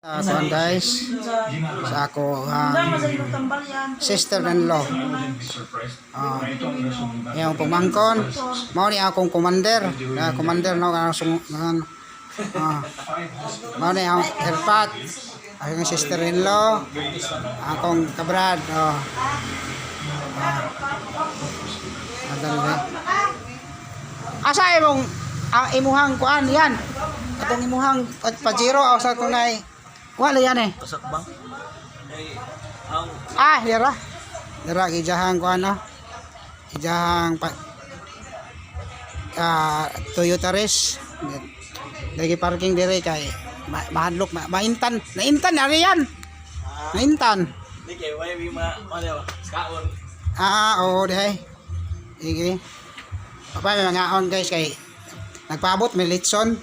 Kuan guys, sa ako sister-in-law. Yung pumangkon, mao ni akong commander. Commander no kanang mao ni akong erpat. Akong sister-in-law, akong kabrad. Asa imong imuhang kuan yan? Atong imuhang pajero sa kunay. Wala yan eh. Pasak bang? Hira. Hira, ijahang ko ano. Ijahang Toyota Race. Lagi parking dire kay mahadlok, maintan. Naintan, ari yan. Naintan. Hindi kayo, may mga skaon. Oo, dihay. Sige. Papa, may mga on guys kay nagpaabot, may litson.